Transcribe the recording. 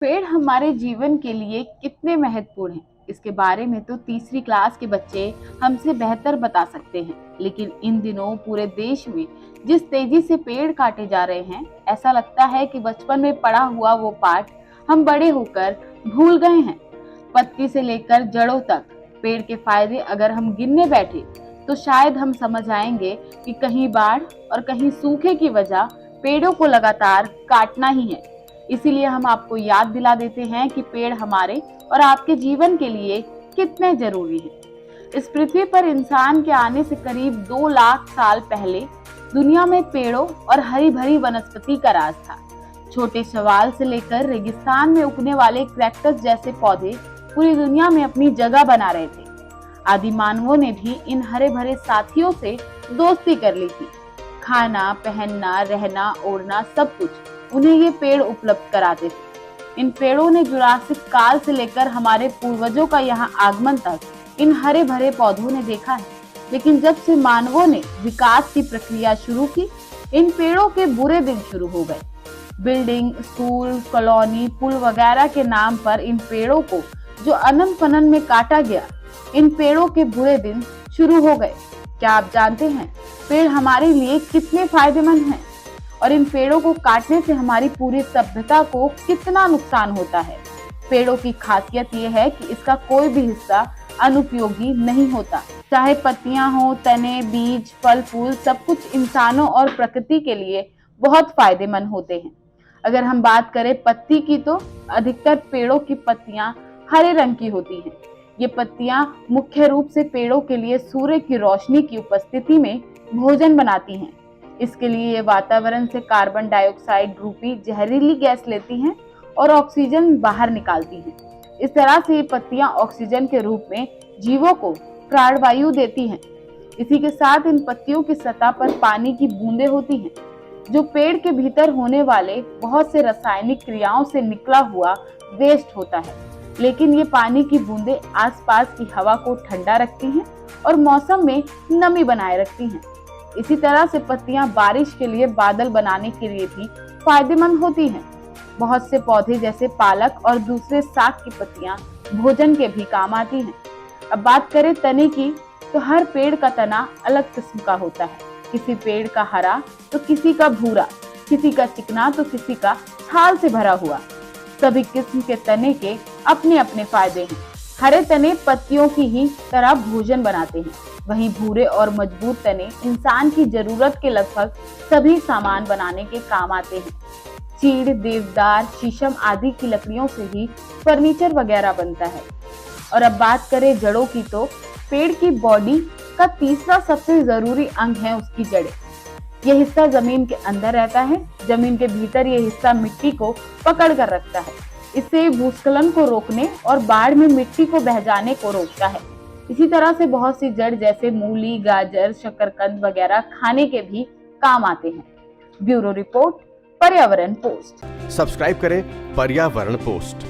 पेड़ हमारे जीवन के लिए कितने महत्वपूर्ण हैं, इसके बारे में तो तीसरी क्लास के बच्चे हमसे बेहतर बता सकते हैं। लेकिन इन दिनों पूरे देश में जिस तेजी से पेड़ काटे जा रहे हैं, ऐसा लगता है कि बचपन में पढ़ा हुआ वो पाठ हम बड़े होकर भूल गए हैं। पत्ती से लेकर जड़ों तक पेड़ के फायदे अगर हम गिनने बैठे तो शायद हम समझ आएंगे कि कहीं बाढ़ और कहीं सूखे की वजह पेड़ों को लगातार काटना ही है। इसीलिए हम आपको याद दिला देते हैं कि पेड़ हमारे और आपके जीवन के लिए कितने जरूरी हैं। इस पृथ्वी पर इंसान के आने से करीब 2 लाख साल पहले दुनिया में पेड़ों और हरी भरी वनस्पति का राज था। छोटे शैवाल से लेकर रेगिस्तान में उगने वाले कैक्टस जैसे पौधे पूरी दुनिया में अपनी जगह बना रहे थे। आदि मानवों ने भी इन हरे भरे साथियों से दोस्ती कर ली थी। खाना, पहनना, रहना, ओढ़ना सब कुछ उन्हें ये पेड़ उपलब्ध कराते थे। इन पेड़ों ने जुरासिक काल से लेकर हमारे पूर्वजों का यहाँ आगमन तक इन हरे भरे पौधों ने देखा है। लेकिन जब से मानवों ने विकास की प्रक्रिया शुरू की, इन पेड़ों के बुरे दिन शुरू हो गए। बिल्डिंग, स्कूल, कॉलोनी, पुल वगैरह के नाम पर इन पेड़ों को जो अनंत फनन में काटा गया, इन पेड़ों के बुरे दिन शुरू हो गए। क्या आप जानते हैं पेड़ हमारे लिए कितने फायदेमंद हैं और इन पेड़ों को काटने से हमारी पूरी सभ्यता को कितना नुकसान होता है? पेड़ों की खासियत यह है कि इसका कोई भी हिस्सा अनुपयोगी नहीं होता। चाहे पत्तियां हो, तने, बीज, फल, फूल, सब कुछ इंसानों और प्रकृति के लिए बहुत फायदेमंद होते हैं। अगर हम बात करें पत्ती की, तो अधिकतर पेड़ों की पत्तियां हरे रंग की होती हैं। ये पत्तियां मुख्य रूप से पेड़ों के लिए सूर्य की रोशनी की उपस्थिति में भोजन बनाती हैं। इसके लिए ये वातावरण से कार्बन डाइऑक्साइड रूपी जहरीली गैस लेती हैं और ऑक्सीजन बाहर निकालती हैं। इस तरह से ये पत्तियां ऑक्सीजन के रूप में जीवों को प्राणवायु देती हैं। इसी के साथ इन पत्तियों की सतह पर पानी की बूंदें होती हैं, जो पेड़ के भीतर होने वाले बहुत से रासायनिक क्रियाओं से निकला हुआ वेस्ट होता है। लेकिन ये पानी की बूंदें आसपास की हवा को ठंडा रखती हैं और मौसम में नमी बनाए रखती हैं। इसी तरह से पत्तियां बारिश के लिए बादल बनाने के लिए भी फायदेमंद होती हैं। बहुत से पौधे जैसे पालक और दूसरे साग की पत्तियां भोजन के भी काम आती हैं। अब बात करें तने की, तो हर पेड़ का तना अलग किस्म का होता है। किसी पेड़ का हरा तो किसी का भूरा, किसी का चिकना तो किसी का छाल से भरा हुआ। सभी किस्म के तने के अपने अपने फायदे हैं। हरे तने पत्तियों की ही तरह भोजन बनाते हैं, वहीं भूरे और मजबूत तने इंसान की जरूरत के लगभग सभी सामान बनाने के काम आते हैं। चीड़, देवदार, शीशम आदि की लकड़ियों से ही फर्नीचर वगैरह बनता है। और अब बात करें जड़ों की, तो पेड़ की बॉडी का तीसरा सबसे जरूरी अंग है उसकी जड़ें। यह हिस्सा जमीन के अंदर रहता है। जमीन के भीतर यह हिस्सा मिट्टी को पकड़ कर रखता है। इससे भूस्खलन को रोकने और बाढ़ में मिट्टी को बह जाने को रोकता है। इसी तरह से बहुत सी जड़ जैसे मूली, गाजर, शकरकंद वगैरह खाने के भी काम आते हैं। ब्यूरो रिपोर्ट, पर्यावरण पोस्ट। सब्सक्राइब करें पर्यावरण पोस्ट।